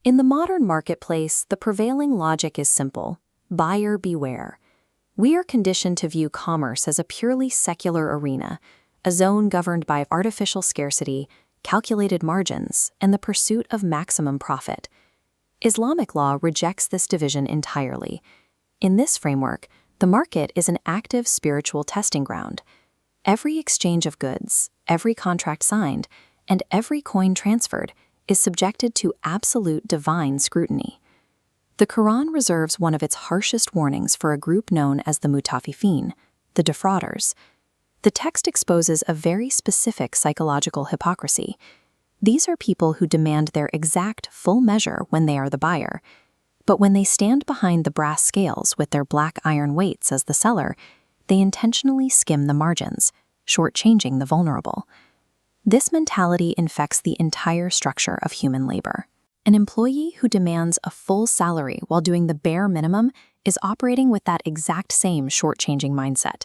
In the modern marketplace, the prevailing logic is simple: buyer beware. We are conditioned to view commerce as a purely secular arena, a zone governed by artificial scarcity, calculated margins, and the pursuit of maximum profit. Islamic law rejects this division entirely. In this framework, the market is an active spiritual testing ground. Every exchange of goods, every contract signed, and every coin transferred is subjected to absolute divine scrutiny. The Quran reserves one of its harshest warnings for a group known as the Mutaffifin, the defrauders. The text exposes a very specific psychological hypocrisy. These are people who demand their exact full measure when they are the buyer, but when they stand behind the brass scales with their black iron weights as the seller, they intentionally skim the margins, shortchanging the vulnerable. This mentality infects the entire structure of human labor. An employee who demands a full salary while doing the bare minimum is operating with that exact same shortchanging mindset.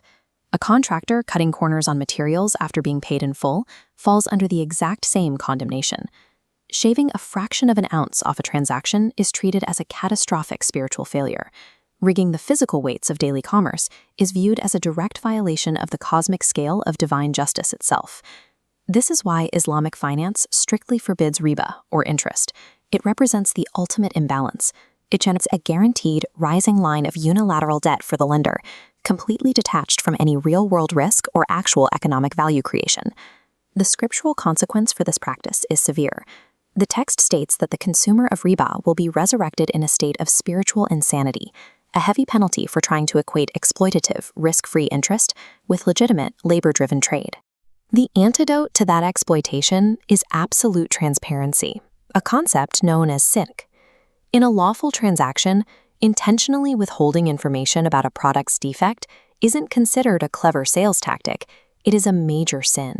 A contractor cutting corners on materials after being paid in full falls under the exact same condemnation. Shaving a fraction of an ounce off a transaction is treated as a catastrophic spiritual failure. Rigging the physical weights of daily commerce is viewed as a direct violation of the cosmic scale of divine justice itself. This is why Islamic finance strictly forbids riba, or interest. It represents the ultimate imbalance. It generates a guaranteed rising line of unilateral debt for the lender, completely detached from any real-world risk or actual economic value creation. The scriptural consequence for this practice is severe. The text states that the consumer of riba will be resurrected in a state of spiritual insanity, a heavy penalty for trying to equate exploitative, risk-free interest with legitimate, labor-driven trade. The antidote to that exploitation is absolute transparency, a concept known as sync. In a lawful transaction, intentionally withholding information about a product's defect isn't considered a clever sales tactic, it is a major sin.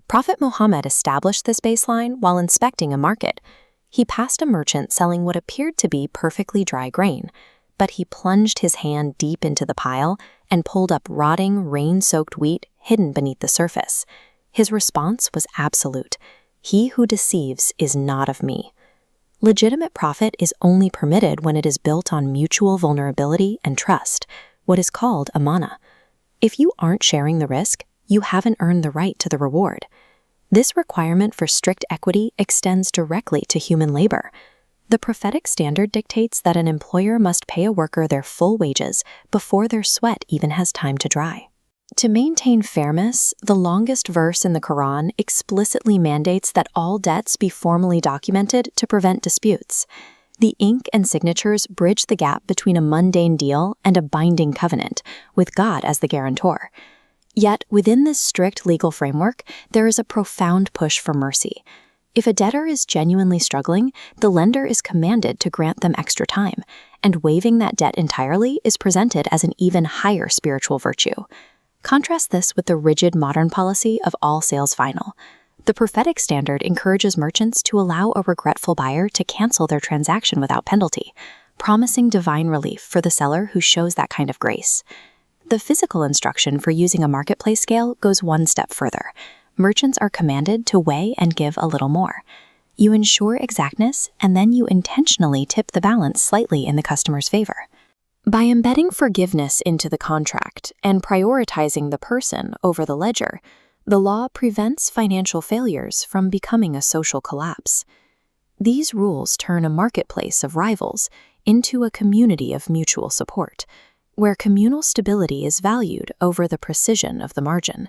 Prophet Muhammad established this baseline while inspecting a market. He passed a merchant selling what appeared to be perfectly dry grain, but he plunged his hand deep into the pile and pulled up rotting, rain-soaked wheat hidden beneath the surface. His response was absolute: "He who deceives is not of me." Legitimate profit is only permitted when it is built on mutual vulnerability and trust, what is called amana. If you aren't sharing the risk, you haven't earned the right to the reward. This requirement for strict equity extends directly to human labor. The prophetic standard dictates that an employer must pay a worker their full wages before their sweat even has time to dry. To maintain fairness, the longest verse in the Quran explicitly mandates that all debts be formally documented to prevent disputes. The ink and signatures bridge the gap between a mundane deal and a binding covenant, with God as the guarantor. Yet, within this strict legal framework, there is a profound push for mercy. If a debtor is genuinely struggling, the lender is commanded to grant them extra time, and waiving that debt entirely is presented as an even higher spiritual virtue. Contrast this with the rigid modern policy of all sales final. The prophetic standard encourages merchants to allow a regretful buyer to cancel their transaction without penalty, promising divine relief for the seller who shows that kind of grace. The physical instruction for using a marketplace scale goes one step further. Merchants are commanded to weigh and give a little more. You ensure exactness, and then you intentionally tip the balance slightly in the customer's favor. By embedding forgiveness into the contract and prioritizing the person over the ledger, the law prevents financial failures from becoming a social collapse. These rules turn a marketplace of rivals into a community of mutual support, where communal stability is valued over the precision of the margin.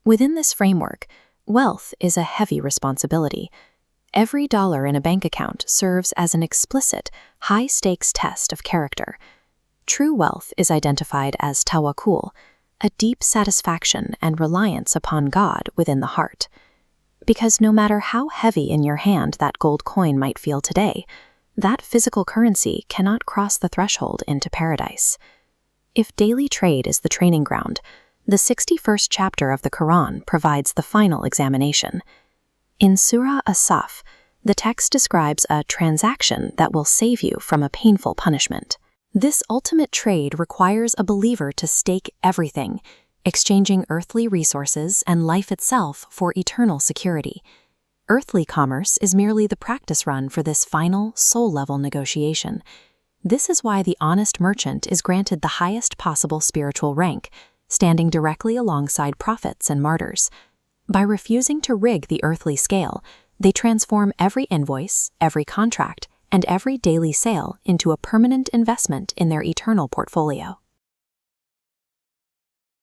Within this framework, wealth is a heavy responsibility. Every dollar in a bank account serves as an explicit, high-stakes test of character. True wealth is identified as tawakkul, a deep satisfaction and reliance upon God within the heart. Because no matter how heavy in your hand that gold coin might feel today, that physical currency cannot cross the threshold into paradise. If daily trade is the training ground, the 61st chapter of the Quran provides the final examination. In Surah As-Saf, the text describes a transaction that will save you from a painful punishment. This ultimate trade requires a believer to stake everything, exchanging earthly resources and life itself for eternal security. Earthly commerce is merely the practice run for this final, soul-level negotiation. This is why the honest merchant is granted the highest possible spiritual rank, standing directly alongside prophets and martyrs. By refusing to rig the earthly scale, they transform every invoice, every contract, and every daily sale into a permanent investment in their eternal portfolio.